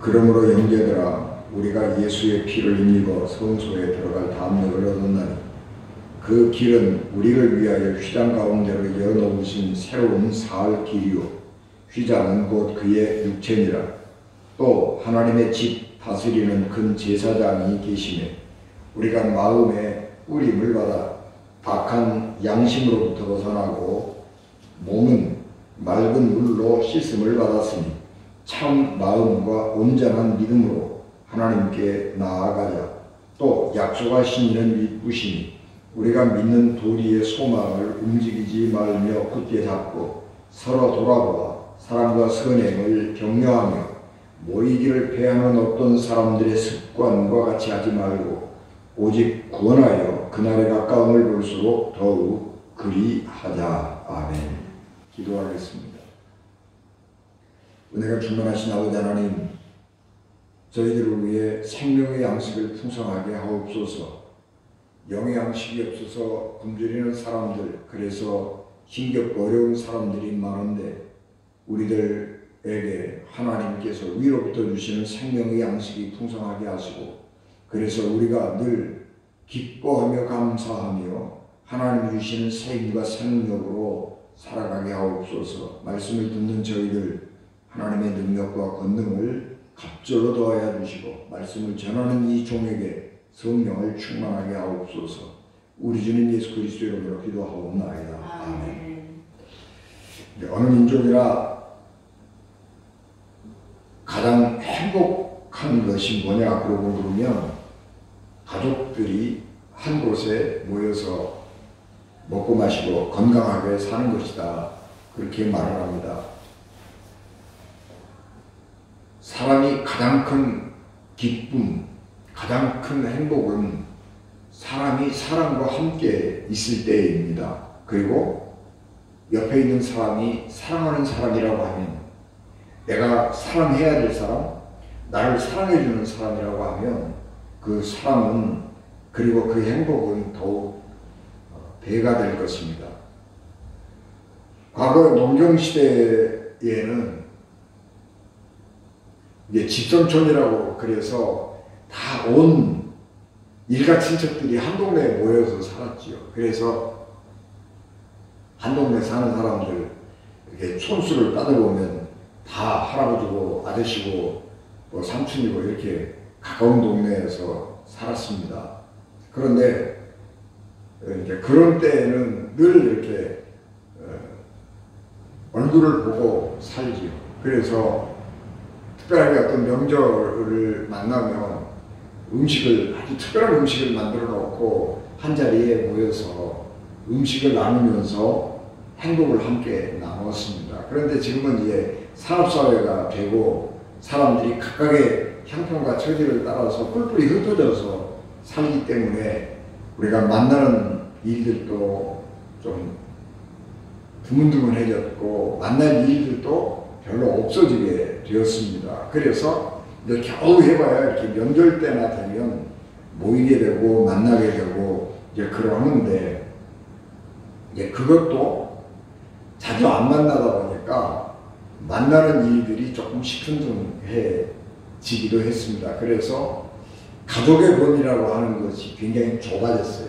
그러므로 형제들아, 우리가 예수의 피를 힘입어 성소에 들어갈 담력을 얻었나니 그 길은 우리를 위하여 휘장 가운데로 열어놓으신 새로운 사흘 길이요 휘장은 곧 그의 육체니라. 또 하나님의 집 다스리는 큰 제사장이 계시매 우리가 마음에 뿌림을 받아 악한 양심으로부터 벗어나고 몸은 맑은 물로 씻음을 받았으니 참 마음과 온전한 믿음으로 하나님께 나아가자. 또 약속하신 이는 믿으시니 우리가 믿는 도리의 소망을 움직이지 말며 굳게 잡고 서로 돌아보아 사랑과 선행을 격려하며 모이기를 패하는 어떤 사람들의 습관과 같이 하지 말고 오직 구원하여 그날에 가까움을 볼수록 더욱 그리하자. 아멘. 기도하겠습니다. 은혜가 충만하신 아버지 하나님, 저희들을 위해 생명의 양식을 풍성하게 하옵소서. 영의 양식이 없어서 굶주리는 사람들, 그래서 힘겹고 어려운 사람들이 많은데 우리들에게 하나님께서 위로부터 주시는 생명의 양식이 풍성하게 하시고, 그래서 우리가 늘 기뻐하며 감사하며 하나님이 주시는 생명과 생명력으로 살아가게 하옵소서. 말씀을 듣는 저희들 하나님의 능력과 권능을 갑절로 더하여 주시고 말씀을 전하는 이 종에게 성령을 충만하게 하옵소서. 우리 주님 예수 그리스도 이름으로 기도하옵나이다. 아멘. 어느 민족이나 가장 행복한 것이 뭐냐 그러고 그러면 가족들이 한 곳에 모여서 먹고 마시고 건강하게 사는 것이다, 그렇게 말을 합니다. 사람이 가장 큰 기쁨, 가장 큰 행복은 사람이 사람과 함께 있을 때입니다. 그리고 옆에 있는 사람이 사랑하는 사람이라고 하면, 내가 사랑해야 될 사람, 나를 사랑해주는 사람이라고 하면 그 사랑은, 그리고 그 행복은 더욱 배가 될 것입니다. 과거 농경시대에는 이게 집성촌이라고 그래서 다 온 일가 친척들이 한 동네에 모여서 살았지요. 그래서 한 동네 사는 사람들 이렇게 촌수를 따져보면 다 할아버지고 아저씨고 뭐 삼촌이고 이렇게 가까운 동네에서 살았습니다. 그런데 이제 그런 때에는 늘 이렇게 얼굴을 보고 살지요. 그래서 특별하게 어떤 명절을 만나면 아주 특별한 음식을 만들어 놓고 한자리에 모여서 음식을 나누면서 행복을 함께 나누었습니다. 그런데 지금은 이제 산업사회가 되고 사람들이 각각의 형편과 처지를 따라서 뿔뿔이 흩어져서 살기 때문에 우리가 만나는 일들도 좀 드문드문해졌고 만날 일들도 별로 없어지게 되었습니다. 그래서 이제 겨우 해봐야 이렇게 명절 때나 되면 모이게 되고 만나게 되고 이제 그러는데 이제 그것도 자주 안 만나다 보니까 만나는 일들이 조금 시큰둥해지기도 했습니다. 그래서 가족의 권이라고 하는 것이 굉장히 좁아졌어요.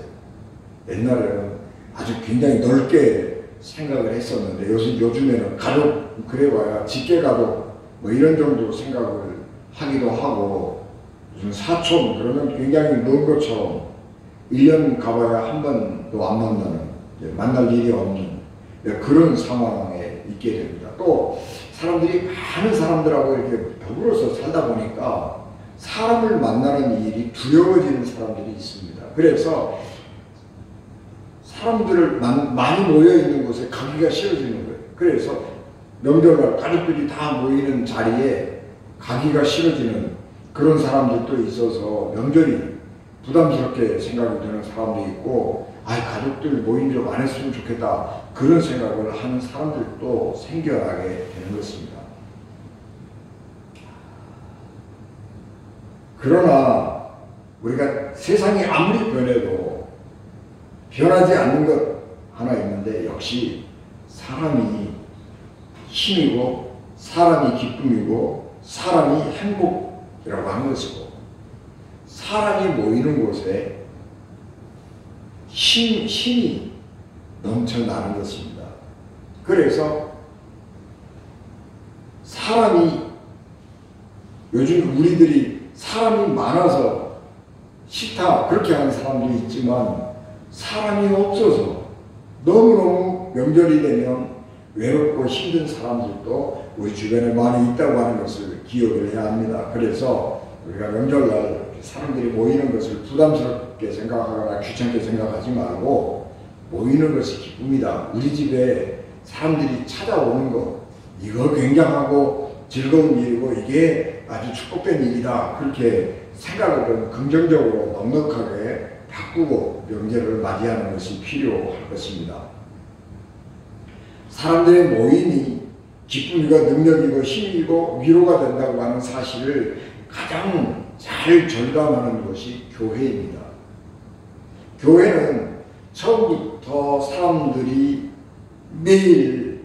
옛날에는 아주 굉장히 넓게 생각을 했었는데 요즘에는 가족 그래봐야 직계가족 뭐 이런 정도 생각을 하기도 하고 무슨 사촌 그러면 굉장히 먼 것처럼 1년 가봐야 한 번도 안 만나는 만날 일이 없는 그런 상황에 있게 됩니다. 또 사람들이 많은 사람들하고 이렇게 더불어서 살다 보니까 사람을 만나는 일이 두려워지는 사람들이 있습니다. 그래서 사람들을 많이 모여 있는 곳에 가기가 싫어지는 거예요. 그래서 명절날 가족들이 다 모이는 자리에 가기가 싫어지는 그런 사람들도 있어서 명절이 부담스럽게 생각이 드는 사람도 있고 가족들 모임 좀 안 했으면 좋겠다 그런 생각을 하는 사람들도 생겨나게 되는 것입니다. 그러나 우리가 세상이 아무리 변해도 변하지 않는 것 하나 있는데 역시 사람이 힘이고 사람이 기쁨이고 사람이 행복이라고 하는 것이고 사람이 모이는 곳에 힘이 넘쳐나는 것입니다. 그래서 사람이 요즘 우리들이 사람이 많아서 싫다 그렇게 하는 사람도 있지만 사람이 없어서 너무너무 명절이 되면 외롭고 힘든 사람들도 우리 주변에 많이 있다고 하는 것을 기억을 해야 합니다. 그래서 우리가 명절날 사람들이 모이는 것을 부담스럽게 생각하거나 귀찮게 생각하지 말고 모이는 것이 기쁨이다. 우리 집에 사람들이 찾아오는 것 이거 굉장하고 즐거운 일이고 이게 아주 축복된 일이다. 그렇게 생각을 긍정적으로 넉넉하게 바꾸고 명절을 맞이하는 것이 필요할 것입니다. 사람들의 모임이 기쁨이고 능력이고 힘이고 위로가 된다고 하는 사실을 가장 잘 절감하는 것이 교회입니다. 교회는 처음부터 사람들이 매일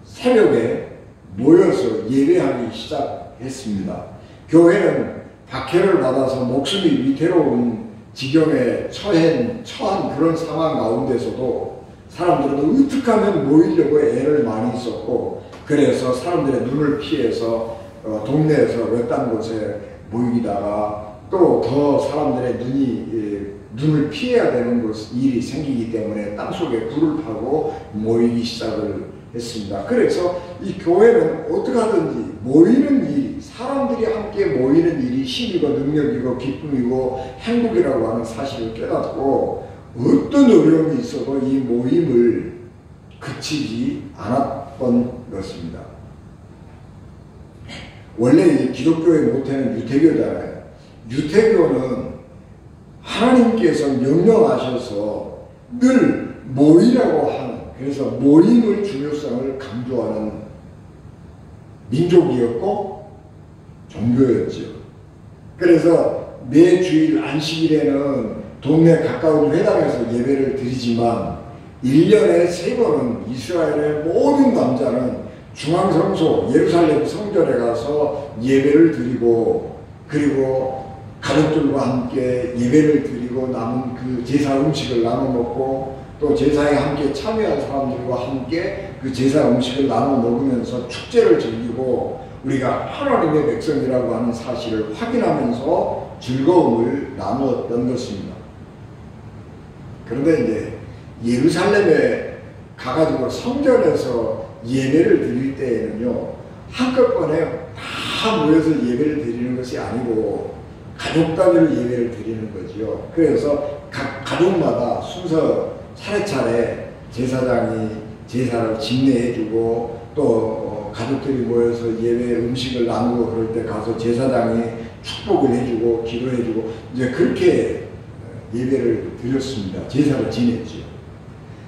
새벽에 모여서 예배하기 시작했습니다. 교회는 박해를 받아서 목숨이 위태로운 지경에 처한 그런 상황 가운데서도 사람들은 어떻게 하면 모이려고 애를 많이 썼고 그래서 사람들의 눈을 피해서 동네에서 외딴 곳에 모이다가 또 더 사람들의 눈을 피해야 되는 일이 생기기 때문에 땅속에 불을 파고 모이기 시작을 했습니다. 그래서 이 교회는 어떻게 하든지 모이는 일이 사람들이 함께 모이는 일이 힘이고 능력이고 기쁨이고 행복이라고 하는 사실을 깨닫고 어떤 어려움이 있어도 이 모임을 그치지 않았던 것입니다. 원래 기독교의 모태는 유태교잖아요. 유태교는 하나님께서 명령하셔서 늘 모이라고 하는 그래서 모임의 중요성을 강조하는 민족이었고 종교였죠. 그래서 매 주일 안식일에는 동네 가까운 회당에서 예배를 드리지만 1년에 3번은 이스라엘의 모든 남자는 중앙성소 예루살렘 성전에 가서 예배를 드리고 그리고 가족들과 함께 예배를 드리고 남은 그 제사 음식을 나눠 먹고 또 제사에 함께 참여한 사람들과 함께 그 제사 음식을 나눠 먹으면서 축제를 즐기고 우리가 하나님의 백성이라고 하는 사실을 확인하면서 즐거움을 나누었던 것입니다. 그런데 이제 예루살렘에 가가지고 성전에서 예배를 드릴 때에는요, 한꺼번에 다 모여서 예배를 드리는 것이 아니고 가족 단위로 예배를 드리는 거지요. 그래서 각 가족마다 순서 차례차례 제사장이 제사를 집례해주고 또 가족들이 모여서 예배 음식을 나누고 그럴 때 가서 제사장이 축복을 해주고 기도해주고 이제 그렇게 예배를 드렸습니다. 제사를 지냈죠.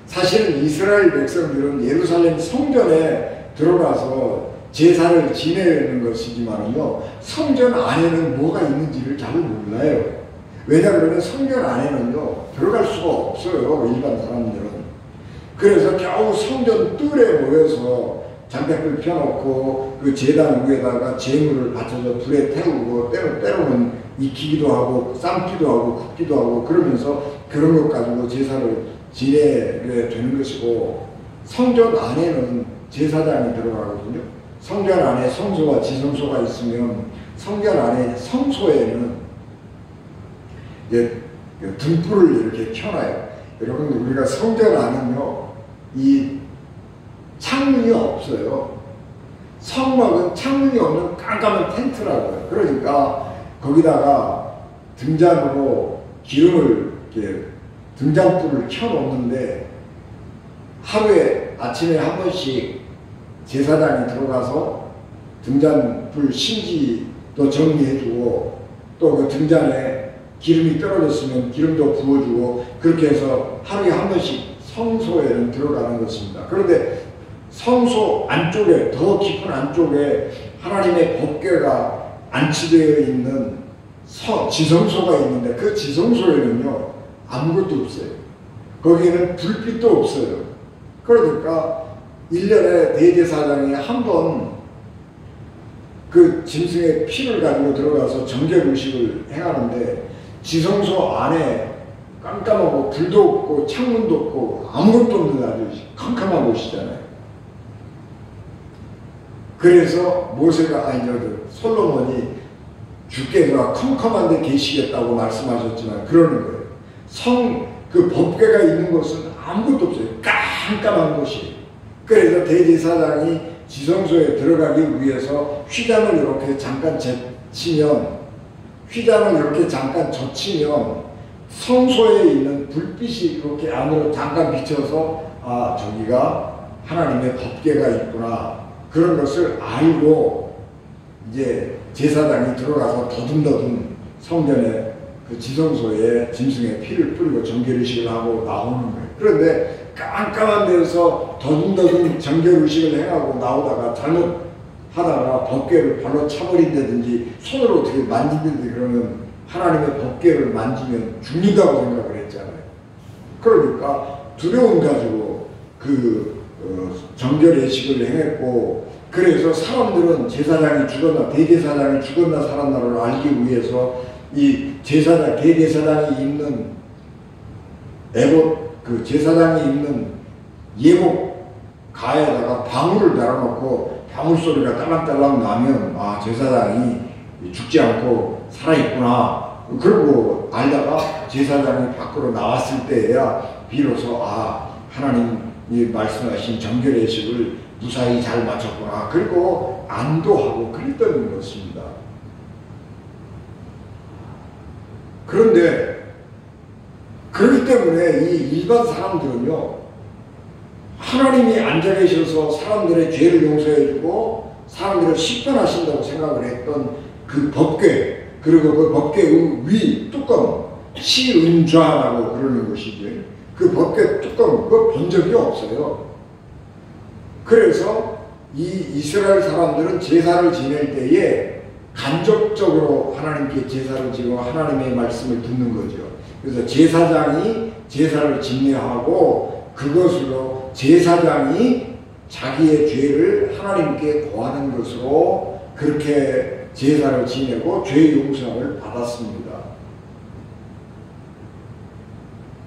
사실은 이스라엘 백성들은 예루살렘 성전에 들어가서 제사를 지내는 것이지만요, 성전 안에는 뭐가 있는지를 잘 몰라요. 왜냐하면 성전 안에는요 들어갈 수가 없어요, 일반 사람들은. 그래서 겨우 성전 뜰에 모여서 장작불 펴놓고 그 제단 위에다가 제물을 받쳐서 불에 태우고 때로는 익히기도 하고 삶기도 하고 굽기도 하고 그러면서 그런 것 가지고 제사를 지내게 되는 것이고, 성전 안에는 제사장이 들어가거든요. 성전 안에 성소와 지성소가 있으면 성전 안에 성소에는 등불을 이렇게 켜놔요. 여러분, 우리가 성전 안은요 이 창문이 없어요. 성막은 창문이 없는 깜깜한 텐트라고요. 그러니까 거기다가 등잔으로 기름을 이렇게 등잔불을 켜놓는데 하루에 아침에 한 번씩 제사장이 들어가서 등잔불 심지도 정리해주고 또 그 등잔에 기름이 떨어졌으면 기름도 부어주고 그렇게 해서 하루에 한 번씩 성소에는 들어가는 것입니다. 그런데 성소 안쪽에, 더 깊은 안쪽에 하나님의 법궤가 안치되어 있는 지성소가 있는데 그 지성소에는요 아무것도 없어요. 거기에는 불빛도 없어요. 그러니까 1년에 대제사장이 한 번 그 짐승의 피를 가지고 들어가서 정결의식을 행하는데 지성소 안에 깜깜하고 불도 없고 창문도 없고 아무것도 없는 아주 캄캄한 곳이잖아요. 그래서 모세가 솔로몬이 주께서 컴컴한 데 계시겠다고 말씀하셨지만 그러는 거예요. 그 법궤가 있는 곳은 아무것도 없어요. 깜깜한 곳이에요. 그래서 대제사장이 지성소에 들어가기 위해서 휘장을 이렇게 잠깐 젖히면 성소에 있는 불빛이 이렇게 안으로 잠깐 비쳐서 아, 저기가 하나님의 법궤가 있구나, 그런 것을 알고 이제 제사장이 들어가서 더듬더듬 성전에 그 지성소에 짐승의 피를 뿌리고 정결의식을 하고 나오는 거예요. 그런데 깜깜한 데서 더듬더듬 정결의식을 행하고 나오다가 잘못하다가 법궤를 발로 차버린다든지 손으로 어떻게 만진다든지 그러면 하나님의 법궤를 만지면 죽는다고 생각을 했잖아요. 그러니까 두려움 가지고 정결의식을 행했고, 그래서 사람들은 제사장이 죽었나 대제사장이 죽었나 살았나를 알기 위해서 이 대제사장이 입는 그 제사장이 입는 예복 가에다가 방울을 달아놓고 방울 소리가 딸랑딸랑 나면 아, 제사장이 죽지 않고 살아있구나, 그러고 알다가 제사장이 밖으로 나왔을 때야 비로소 아, 하나님이 말씀하신 정결의식을 무사히 잘 마쳤구나, 그리고 안도하고 그랬던 것입니다. 그런데 그렇기 때문에 이 일반 사람들은요, 하나님이 앉아 계셔서 사람들의 죄를 용서해주고 사람들을 심판하신다고 생각을 했던 그 법궤, 그리고 그 법궤의 위 뚜껑, 시은좌라고 그러는 것이죠. 그 법궤 뚜껑 그거 본 적이 없어요. 그래서 이 이스라엘 사람들은 제사를 지낼 때에 간접적으로 하나님께 제사를 지고 하나님의 말씀을 듣는 거죠. 그래서 제사장이 제사를 집례하고 그것으로 제사장이 자기의 죄를 하나님께 고하는 것으로 그렇게 제사를 지내고 죄 용서를 받았습니다.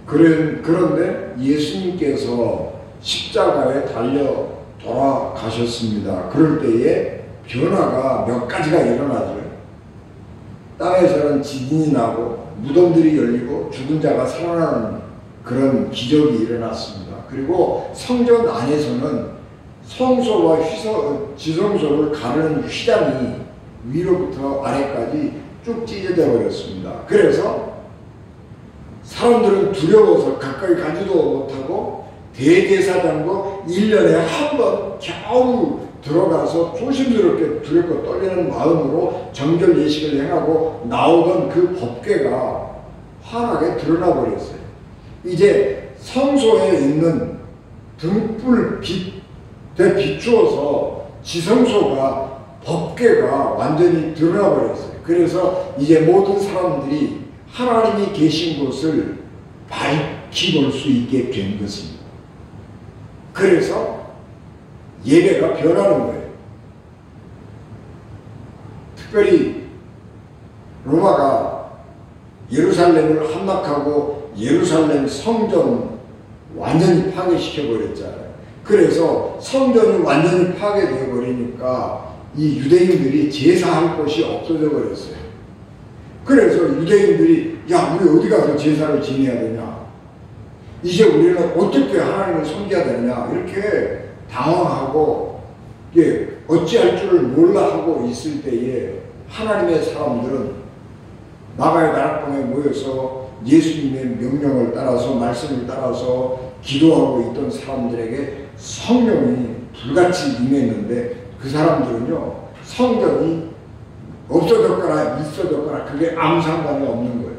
그런데 예수님께서 십자가에 달려 돌아가셨습니다. 그럴 때에 변화가 몇 가지가 일어나죠. 땅에서는 지진이 나고 무덤들이 열리고 죽은 자가 살아나는 그런 기적이 일어났습니다. 그리고 성전 안에서는 성소와 지성소를 가르는 휘장이 위로부터 아래까지 쭉 찢어져 버렸습니다. 그래서 사람들은 두려워서 가까이 가지도 못하고 대제사장도 1년에 한 번 겨우 들어가서 조심스럽게 두렵고 떨리는 마음으로 정결 예식을 행하고 나오던 그 법궤가 환하게 드러나 버렸어요. 이제 성소에 있는 등불 빛에 비추어서 지성소가 법궤가 완전히 드러나 버렸어요. 그래서 이제 모든 사람들이 하나님이 계신 곳을 밝히 볼 수 있게 된 것입니다. 그래서 예배가 변하는 거예요. 특별히 로마가 예루살렘을 함락하고 예루살렘 성전 완전히 파괴시켜 버렸잖아요. 그래서 성전이 완전히 파괴되어 버리니까 이 유대인들이 제사할 곳이 없어져 버렸어요. 그래서 유대인들이 야, 우리 어디 가서 제사를 지내야 되냐, 이제 우리는 어떻게 하나님을 섬겨야 되느냐, 이렇게 당황하고 어찌할 줄을 몰라 하고 있을 때에 하나님의 사람들은 마가의 다락방에 모여서 예수님의 명령을 따라서 말씀을 따라서 기도하고 있던 사람들에게 성령이 불같이 임했는데 그 사람들은요, 성전이 없어졌거나 있어졌거나 그게 아무 상관이 없는 거예요.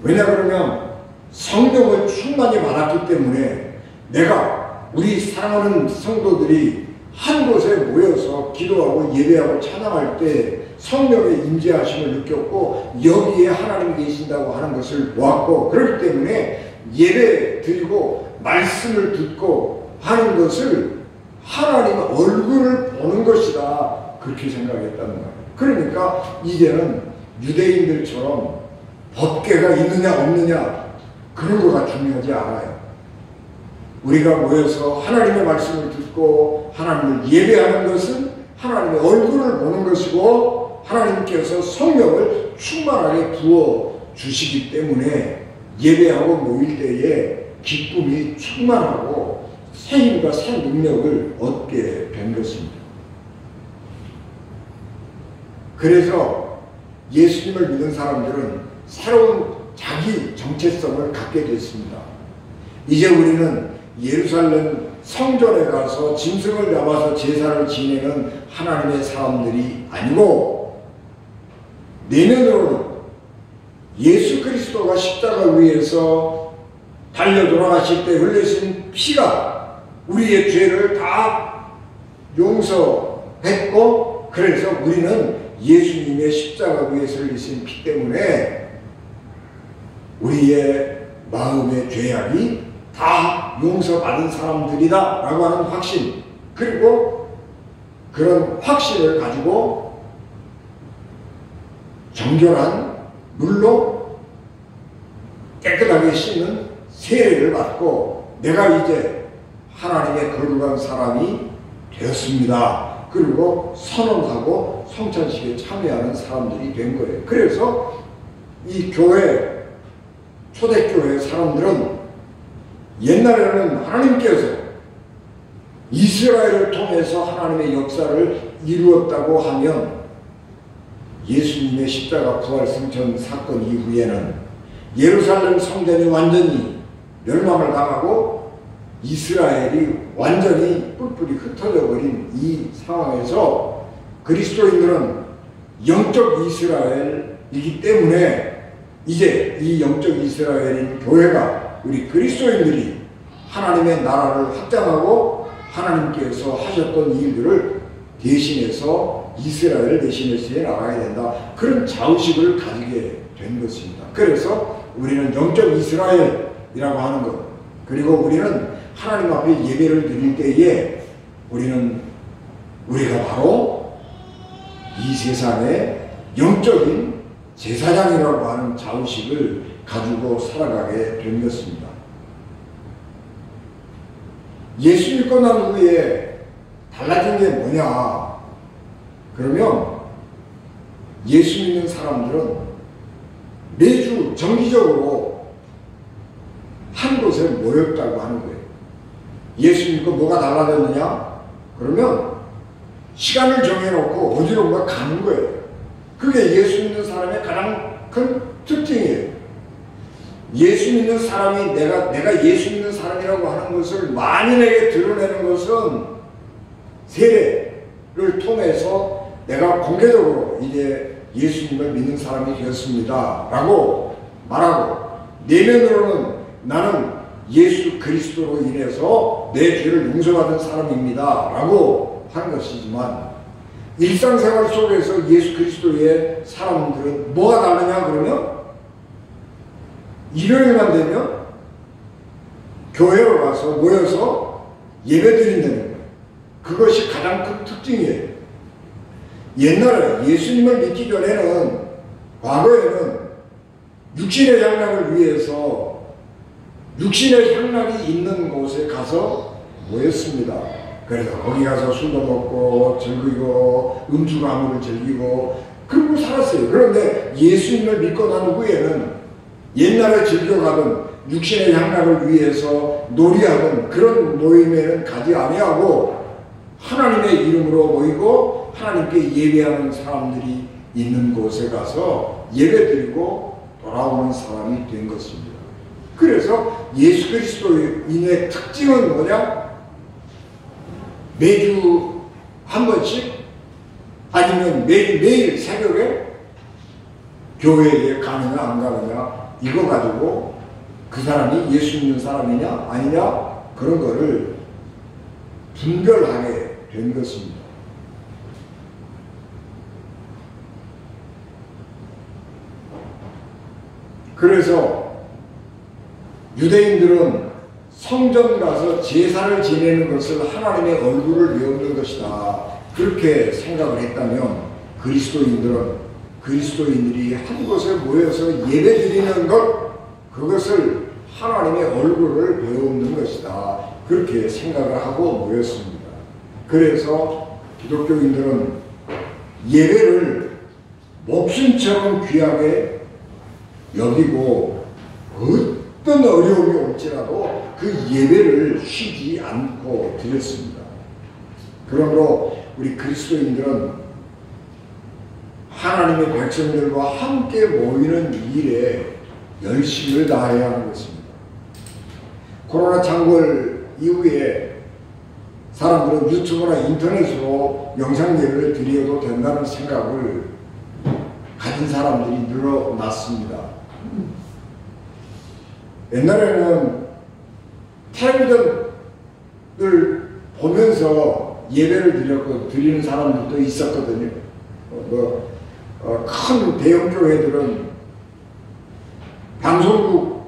왜냐 그러면 성령을 충만히 받았기 때문에 내가 우리 사랑하는 성도들이 한 곳에 모여서 기도하고 예배하고 찬양할 때 성령의 임재하심을 느꼈고 여기에 하나님 계신다고 하는 것을 보았고, 그렇기 때문에 예배 드리고 말씀을 듣고 하는 것을 하나님의 얼굴을 보는 것이다, 그렇게 생각했다는 거예요. 그러니까 이제는 유대인들처럼 법궤가 있느냐 없느냐 그런 거가 중요하지 않아요. 우리가 모여서 하나님의 말씀을 듣고 하나님을 예배하는 것은 하나님의 얼굴을 보는 것이고 하나님께서 성령을 충만하게 부어주시기 때문에 예배하고 모일 때에 기쁨이 충만하고 새 힘과 새 능력을 얻게 된 것입니다. 그래서 예수님을 믿는 사람들은 새로운 자기 정체성을 갖게 됐습니다. 이제 우리는 예루살렘 성전에 가서 짐승을 잡아서 제사를 지내는 하나님의 사람들이 아니고 내면으로는 예수 그리스도가 십자가 위에서 달려 돌아가실 때 흘리신 피가 우리의 죄를 다 용서했고, 그래서 우리는 예수님의 십자가 위에서 흘리신 피 때문에 우리의 마음의 죄악이 다 용서받은 사람들이다 라고 하는 확신, 그리고 그런 확신을 가지고 정결한 물로 깨끗하게 씻는 세례를 받고 내가 이제 하나님의 거룩한 사람이 되었습니다. 그리고 선언하고 성찬식에 참여하는 사람들이 된 거예요. 그래서 이 교회, 초대교회 사람들은 옛날에는 하나님께서 이스라엘을 통해서 하나님의 역사를 이루었다고 하면 예수님의 십자가 부활 승천 사건 이후에는 예루살렘 성전이 완전히 멸망을 당하고 이스라엘이 완전히 뿔뿔이 흩어져 버린 이 상황에서 그리스도인들은 영적 이스라엘이기 때문에 이제 이 영적 이스라엘인 교회가, 우리 그리스도인들이 하나님의 나라를 확장하고 하나님께서 하셨던 일들을 대신해서 이스라엘을 대신해서 나가야 된다, 그런 자의식을 가지게 된 것입니다. 그래서 우리는 영적 이스라엘이라고 하는 것, 그리고 우리는 하나님 앞에 예배를 드릴 때에 우리가 바로 이 세상의 영적인 제사장이라고 하는 자의식을 가지고 살아가게 된 것입니다. 예수 믿고 난 후에 달라진 게 뭐냐? 그러면 예수 믿는 사람들은 매주 정기적으로 한 곳에 모였다고 하는 거예요. 예수 믿고 뭐가 달라졌느냐? 그러면 시간을 정해놓고 어디론가 가는 거예요. 그게 예수 믿는 사람의 가장 큰 특징이에요. 예수 믿는 사람이 내가 예수 믿는 사람이라고 하는 것을 만인에게 드러내는 것은 세례를 통해서 내가 공개적으로 이제 예수님을 믿는 사람이 되었습니다 라고 말하고, 내면으로는 나는 예수 그리스도로 인해서 내 죄를 용서받은 사람입니다 라고 하는 것이지만, 일상생활 속에서 예수 그리스도의 사람들은 뭐가 다르냐 그러면 일요일만 되면 교회로 가서 모여서 예배 드린다는 거예요. 그것이 가장 큰 특징이에요. 옛날에 예수님을 믿기 전에는, 과거에는 육신의 향락을 위해서 육신의 향락이 있는 곳에 가서 모였습니다. 그래서 거기 가서 술도 먹고 즐기고 음주가무를 즐기고 그러고 살았어요. 그런데 예수님을 믿고 난 후에는 옛날에 즐겨가던 육신의 향락을 위해서 놀이하던 그런 모임에는 가지 아니하고 하나님의 이름으로 모이고 하나님께 예배하는 사람들이 있는 곳에 가서 예배드리고 돌아오는 사람이 된 것입니다. 그래서 예수 그리스도인의 특징은 뭐냐? 매주 한 번씩 아니면 매일 새벽에 교회에 가느냐 안 가느냐 이거 가지고 그 사람이 예수 믿는 사람이냐 아니냐 그런 거를 분별하게 된 것입니다. 그래서 유대인들은 성전 가서 제사를 지내는 것을 하나님의 얼굴을 배우는 것이다 그렇게 생각을 했다면, 그리스도인들이 한 곳에 모여서 예배드리는 것, 그것을 하나님의 얼굴을 배우는 것이다 그렇게 생각을 하고 모였습니다. 그래서 기독교인들은 예배를 목숨처럼 귀하게 여기고 어떤 어려움이 올지라도 그 예배를 쉬지 않고 드렸습니다. 그러므로 우리 그리스도인들은 하나님의 백성들과 함께 모이는 일에 열심을 다해야 하는 것입니다. 코로나 창궐 이후에 사람들은 유튜브나 인터넷으로 영상 예배를 드려도 된다는 생각을 가진 사람들이 늘어났습니다. 옛날에는 텔레비전을 보면서 예배를 드리는 사람들도 있었거든요. 큰 대형 교회들은 방송국에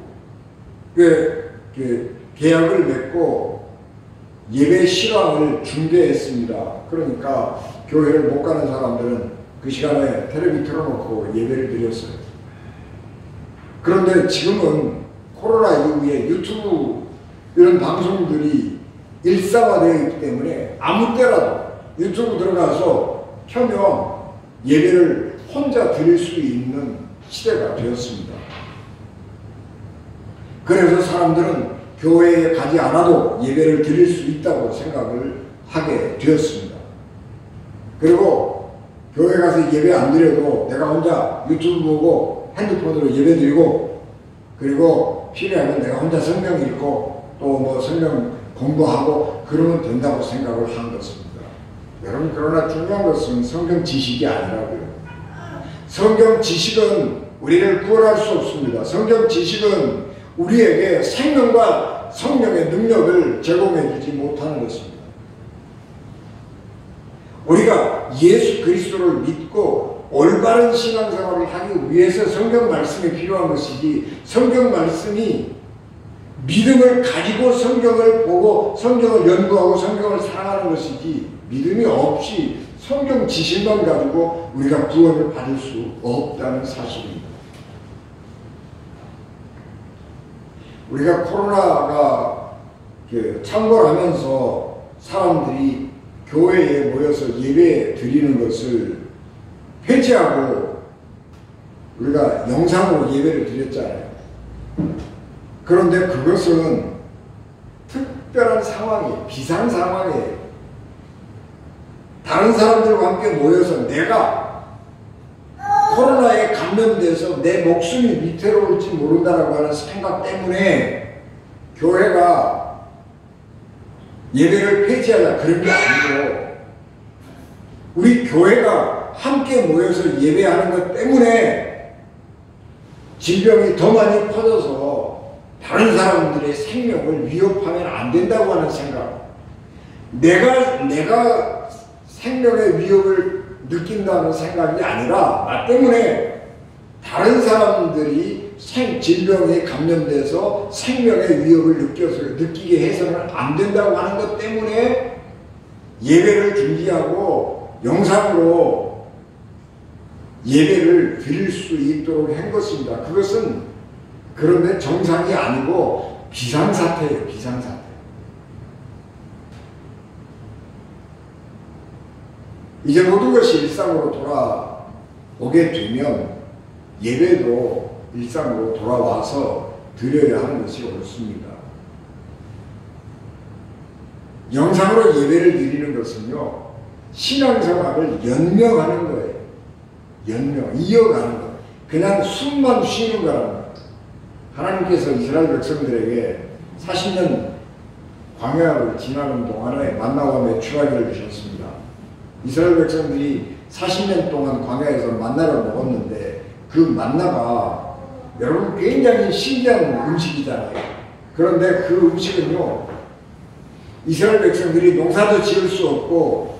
계약을 맺고 예배 실황을 중계했습니다. 그러니까 교회를 못 가는 사람들은 그 시간에 텔레비 틀어놓고 예배를 드렸어요. 그런데 지금은 코로나 이후에 유튜브 이런 방송들이 일상화되어 있기 때문에 아무 때라도 유튜브 들어가서 켜면 예배를 혼자 드릴 수 있는 시대가 되었습니다. 그래서 사람들은 교회에 가지 않아도 예배를 드릴 수 있다고 생각을 하게 되었습니다. 그리고 교회 가서 예배 안 드려도 내가 혼자 유튜브 보고 핸드폰으로 예배 드리고, 그리고 필요하면 내가 혼자 성경 읽고 또 뭐 성경 공부하고 그러면 된다고 생각을 한 것입니다. 여러분, 그러나 중요한 것은 성경 지식이 아니라고요. 성경 지식은 우리를 구원할 수 없습니다. 성경 지식은 우리에게 생명과 성령의 능력을 제공해 주지 못하는 것입니다. 우리가 예수 그리스도를 믿고 올바른 신앙생활을 하기 위해서 성경 말씀이 필요한 것이지, 성경 말씀이 믿음을 가지고 성경을 보고 성경을 연구하고 성경을 사랑하는 것이지, 믿음이 없이 성경 지식만 가지고 우리가 구원을 받을 수 없다는 사실입니다. 우리가 코로나가 창궐하면서 사람들이 교회에 모여서 예배 드리는 것을 폐지하고 우리가 영상으로 예배를 드렸잖아요. 그런데 그것은 특별한 상황이에요. 비상 상황이에요. 다른 사람들과 함께 모여서 내가 코로나에 감염돼서 내 목숨이 위태로울지 모른다라고 하는 생각 때문에 교회가 예배를 폐지하자 그런 게 아니고, 우리 교회가 함께 모여서 예배하는 것 때문에 질병이 더 많이 퍼져서 다른 사람들의 생명을 위협하면 안 된다고 하는 생각. 내가 생명의 위협을 느낀다는 생각이 아니라 나 때문에 다른 사람들이 질병에 감염돼서 생명의 위협을 느끼게 해서는 안 된다고 하는 것 때문에 예배를 준비하고 영상으로 예배를 드릴 수 있도록 한 것입니다. 그것은 그런데 정상이 아니고 비상사태예요. 비상사태. 이제 모든 것이 일상으로 돌아오게 되면 예배도 일상으로 돌아와서 드려야 하는 것이 옳습니다. 영상으로 예배를 드리는 것은요, 신앙생활을 연명하는 거예요. 이어가는 거. 그냥 숨만 쉬는 거라는 거예요. 하나님께서 이스라엘 백성들에게 40년 광야를 지나는 동안에 만나와 메추라기를 주셨습니다. 이스라엘 백성들이 40년 동안 광야에서 만나를 먹었는데 그 만나가 여러분 굉장히 신기한 음식이잖아요. 그런데 그 음식은요, 이스라엘 백성들이 농사도 지을 수 없고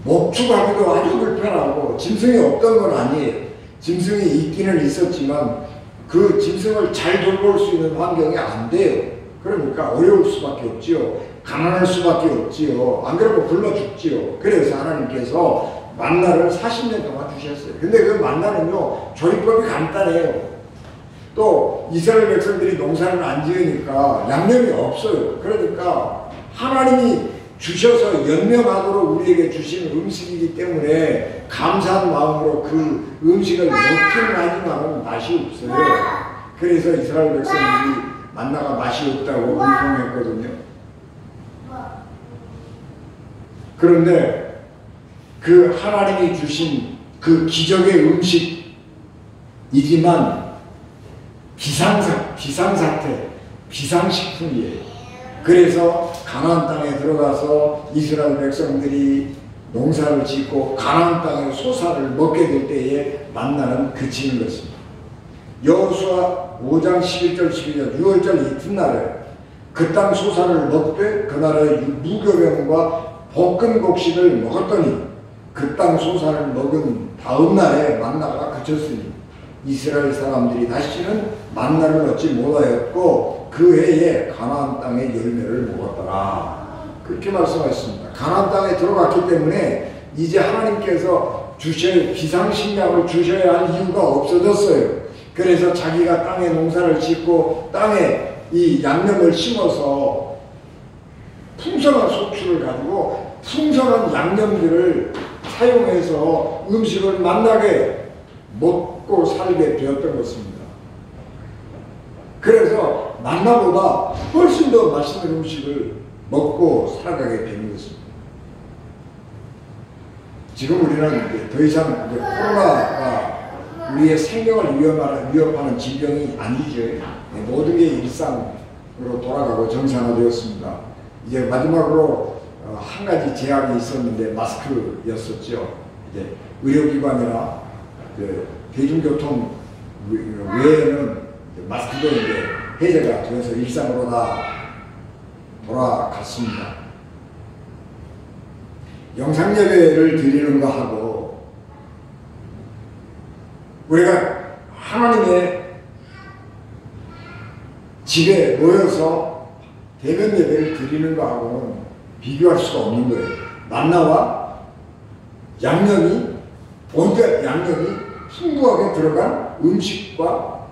목축하기도 아주 불편하고 짐승이 없던 건 아니에요. 짐승이 있기는 있었지만 그 짐승을 잘 돌볼 수 있는 환경이 안 돼요. 그러니까 어려울 수밖에 없지요. 가난할 수밖에 없지요. 안 그러면 굶어 죽지요. 그래서 하나님께서 만나를 40년 동안 주셨어요. 근데 그 만나는요, 조리법이 간단해요. 또 이스라엘 백성들이 농사를 안 지으니까 양념이 없어요. 그러니까 하나님이 주셔서 연명하도록 우리에게 주신 음식이기 때문에 감사한 마음으로 그 음식을 먹기는 하지만 맛이 없어요. 그래서 이스라엘 백성들이 만나가 맛이 없다고 불평했거든요. 그런데 그 하나님이 주신 그 기적의 음식이지만 비상사태, 비상식품이에요. 그래서 가나안 땅에 들어가서 이스라엘 백성들이 농사를 짓고 가나안 땅의 소사를 먹게 될 때에 만나는 그치는 것입니다. 여호수아 5장 11절 12절 6월절 이튿날에 그 땅 소사를 먹되 그날의 무교병과 볶은 곡식을 먹었더니 그 땅 소사를 먹은 다음 날에 만나가 그쳤으니 이스라엘 사람들이 다시는 만나를 얻지 못하였고 그 해에 가나안 땅의 열매를 먹었더라. 그렇게 말씀하셨습니다. 가나안 땅에 들어갔기 때문에 이제 하나님께서 주셔야 비상식량을 주셔야 할 이유가 없어졌어요. 그래서 자기가 땅에 농사를 짓고 땅에 이 양념을 심어서 풍성한 소출을 가지고 풍성한 양념들을 사용해서 음식을 만나게 먹고 살게 되었던 것입니다. 그래서 만나보다 훨씬 더 맛있는 음식을 먹고 살아가게 되는 것입니다. 지금 우리는 더 이상 코로나가 우리의 생명을 위협하는 질병이 아니죠. 모든 게 일상으로 돌아가고 정상화되었습니다. 이제 마지막으로 한 가지 제약이 있었는데 마스크였었죠. 이제 의료기관이나 대중교통 외에는 마스크도 이제 해제가 되어서 일상으로 다 돌아갔습니다. 영상 예배를 드리는 거 하고 우리가 하나님의 집에 모여서 대면 예배를 드리는 거하고는 비교할 수가 없는 거예요. 만나와 양념이 풍부하게 들어간 음식과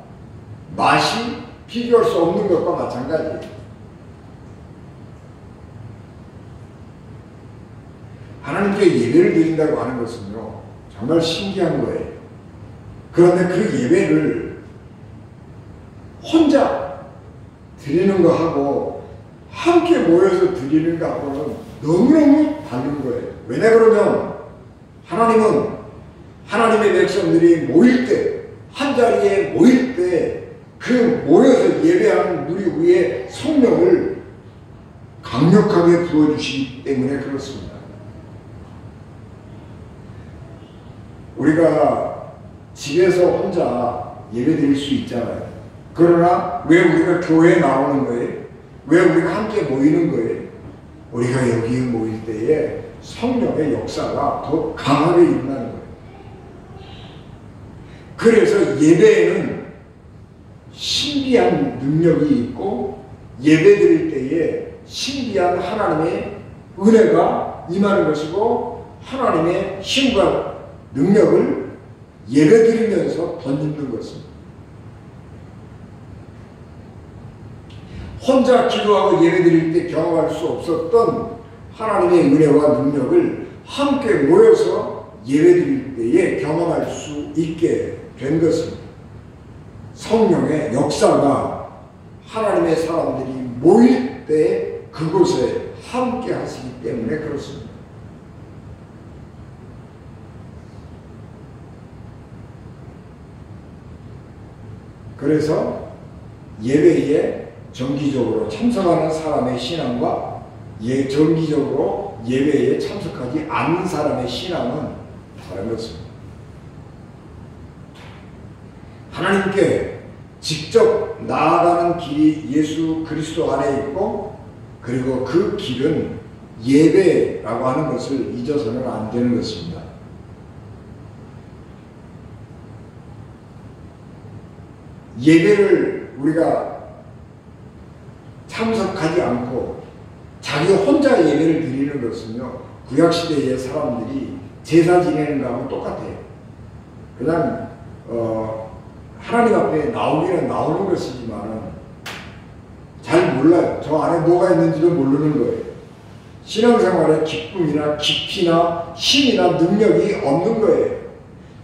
맛이 비교할 수 없는 것과 마찬가지예요. 하나님께 예배를 드린다고 하는 것은요, 정말 신기한 거예요. 그런데 그 예배를 혼자 드리는 거하고 함께 모여서 드리는 거하고는 너무너무 다른 거예요. 왜냐 그러면 하나님은 하나님의 백성들이 모일 때, 한 자리에 모일 때 그 모여서 예배하는 우리 위에 성령을 강력하게 부어주시기 때문에 그렇습니다. 우리가 집에서 혼자 예배 드릴 수 있잖아요. 그러나 왜 우리가 교회에 나오는 거예요? 왜 우리가 함께 모이는 거예요? 우리가 여기에 모일 때에 성령의 역사가 더 강하게 일어나는 거예요. 그래서 예배에는 신비한 능력이 있고 예배 드릴 때에 신비한 하나님의 은혜가 임하는 것이고 하나님의 힘과 능력을 예배 드리면서 덧입는 것입니다. 혼자 기도하고 예배 드릴 때 경험할 수 없었던 하나님의 은혜와 능력을 함께 모여서 예배 드릴 때에 경험할 수 있게 된 것입니다. 성령의 역사가 하나님의 사람들이 모일 때 그곳에 함께 하시기 때문에 그렇습니다. 그래서 예배에 정기적으로 참석하는 사람의 신앙과 정기적으로 예배에 참석하지 않는 사람의 신앙은 다른 것입니다. 하나님께 직접 나아가는 길이 예수 그리스도 안에 있고 그리고 그 길은 예배라고 하는 것을 잊어서는 안 되는 것입니다. 예배를 우리가 참석하지 않고 자기 혼자 예배를 드리는 것은요, 구약시대의 사람들이 제사 지내는 거하고 똑같아요. 그냥 하나님 앞에 나오기는 나오는 것이지만 잘 몰라요. 저 안에 뭐가 있는지도 모르는 거예요. 신앙생활에 기쁨이나 깊이나 힘이나 능력이 없는 거예요.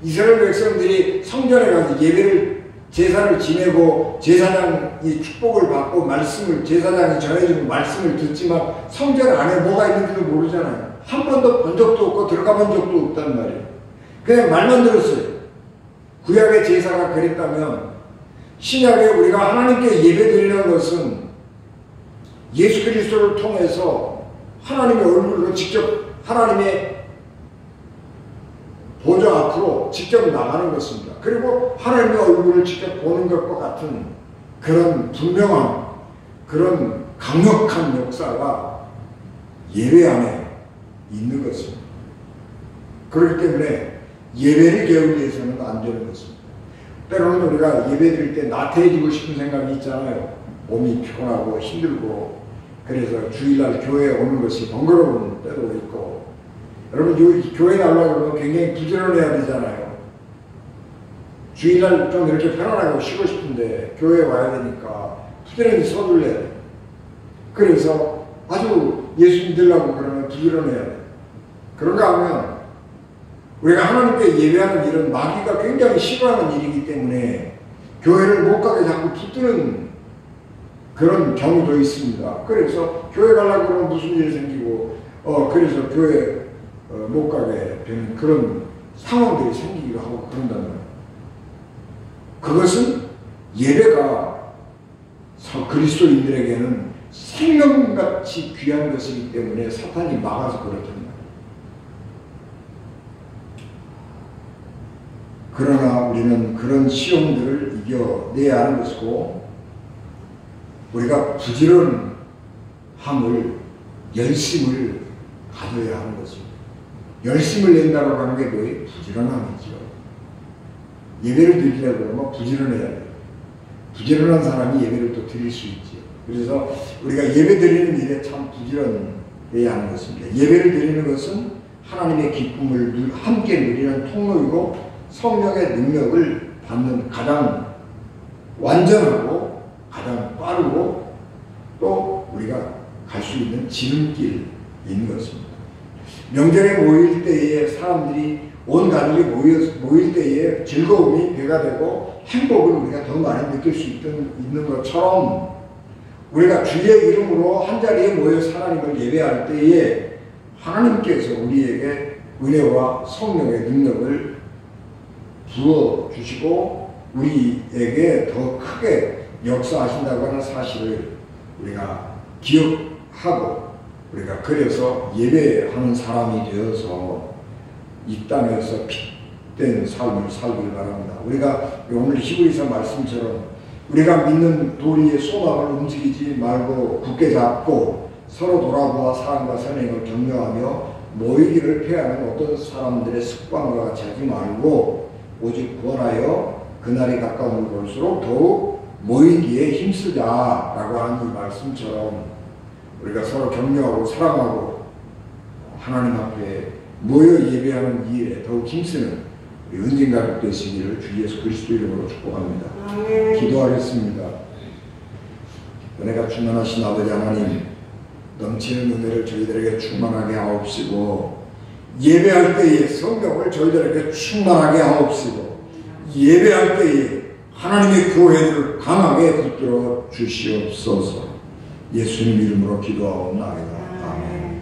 이스라엘 백성들이 성전에 가서 예배를 제사를 지내고 제사장이 축복을 받고 말씀을 제사장이 전해주는 말씀을 듣지만 성전 안에 뭐가 있는지도 모르잖아요. 한 번도 본 적도 없고 들어가 본 적도 없단 말이에요. 그냥 말만 들었어요. 구약의 제사가 그랬다면 신약에 우리가 하나님께 예배드리는 것은 예수 그리스도를 통해서 하나님의 얼굴로 직접 하나님의 보좌 앞으로 직접 나가는 것입니다. 그리고 하나님의 얼굴을 직접 보는 것과 같은 그런 분명한 그런 강력한 역사가 예배 안에 있는 것입니다. 그렇기 때문에 예배를 게을리해서는 안 되는 것입니다. 때로는 우리가 예배 드릴 때 나태해지고 싶은 생각이 있잖아요. 몸이 피곤하고 힘들고 그래서 주일날 교회에 오는 것이 번거로운 때도 있고 여러분 교회 나오려고 그러면 굉장히 부지런해야 되잖아요. 주일날 좀 이렇게 편안하고 쉬고 싶은데 교회에 와야 되니까 부지런히 서둘러야 돼요. 그래서 아주 예수 믿으려고 그러면 부지런해야 돼요. 그런가 하면 우리가 하나님께 예배하는 일은 마귀가 굉장히 싫어하는 일이기 때문에 교회를 못 가게 자꾸 붙드는 그런 경우도 있습니다. 그래서 교회 가려고 그러면 무슨 일이 생기고 그래서 교회 못 가게 되는 그런 상황들이 생기기도 하고 그런다면 그것은 예배가 그리스도인들에게는 생명같이 귀한 것이기 때문에 사탄이 막아서 그렇답니다. 그러나 우리는 그런 시험들을 이겨내야 하는 것이고 우리가 부지런함을 열심을 가져야 하는 것입니다. 열심을 낸다고 하는 게 뭐예요? 부지런함이죠. 예배를 드리려고 하면 부지런해야 돼요. 부지런한 사람이 예배를 또 드릴 수 있지. 그래서 우리가 예배 드리는 일에 참 부지런해야 하는 것입니다. 예배를 드리는 것은 하나님의 기쁨을 함께 누리는 통로이고 성령의 능력을 받는 가장 완전하고 가장 빠르고 또 우리가 갈 수 있는 지름길인 것입니다. 명절에 모일 때에 사람들이 온 가족이 모일 때에 즐거움이 배가 되고 행복을 우리가 더 많이 느낄 수 있는 것처럼 우리가 주의 이름으로 한자리에 모여 하나님을 예배할 때에 하나님께서 우리에게 은혜와 성령의 능력을 부어주시고 우리에게 더 크게 역사하신다고 하는 사실을 우리가 기억하고 우리가 그래서 예배하는 사람이 되어서 이 땅에서 핏된 삶을 살길 바랍니다. 우리가 오늘 히브리서 말씀처럼 우리가 믿는 도리의 소망을 움직이지 말고 굳게 잡고 서로 돌아보아 사랑과 선행을 격려하며 모이기를 피하는 어떤 사람들의 습관과 같이 하지 말고 오직 구원하여 그날이 가까움을 볼수록 더욱 모이기에 힘쓰자라고 하는 이 말씀처럼 우리가 서로 격려하고 사랑하고 하나님 앞에 모여 예배하는 이 일에 더욱 힘쓰는 우리 은진가족 되시기를 주 예수 그리스도 이름으로 축복합니다. 기도하겠습니다. 은혜가 충만하신 아버지 하나님, 넘치는 은혜를 저희들에게 충만하게 하옵시고 예배할 때에 성령을 저희들에게 충만하게 하옵시고 예배할 때에 하나님의 교회를 강하게 붙들어 주시옵소서. 예수님 이름으로 기도하옵나이다. 아멘.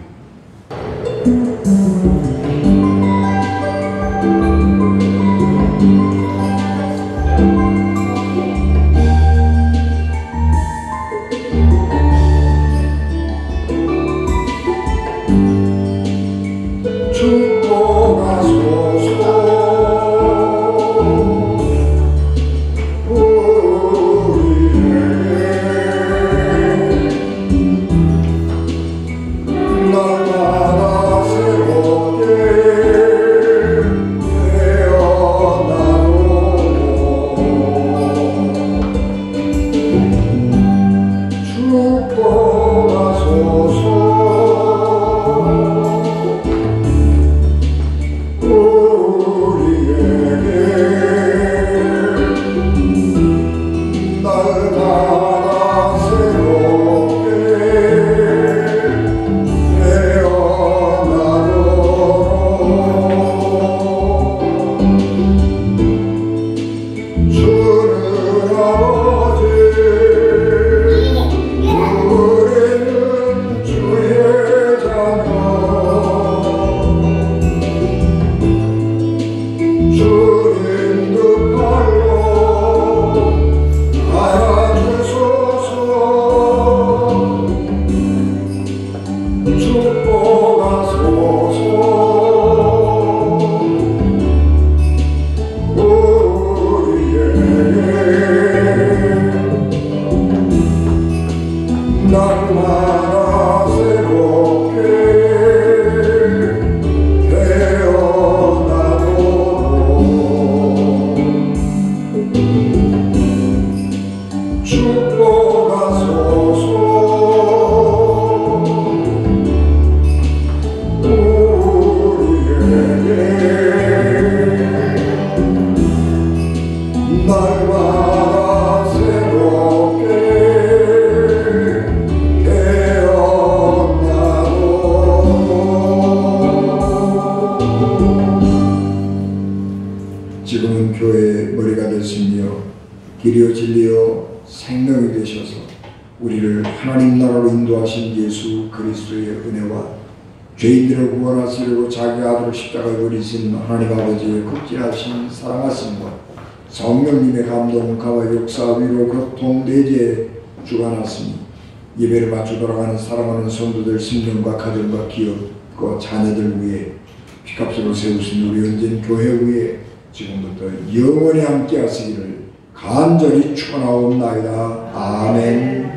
지금은 교회의 머리가 되시며 길이요 진리요 생명이 되셔서 우리를 하나님 나라로 인도하신 예수 그리스도의 은혜와 죄인들을 구원하시려고 자기 아들을 십자가에 버리신 하나님 아버지의 극진하신 사랑하심과 성령님의 감동, 감화, 역사, 위로, 교통, 내재에 주관하시니 예배를 마쳐 돌아가는 사랑하는 성도들 심령과 가정과 기업과 자녀들 위해 피값으로 세우신 우리 은진 교회 위에 지금부터 영원히 함께 하시기를 간절히 축원하옵나이다. 아멘.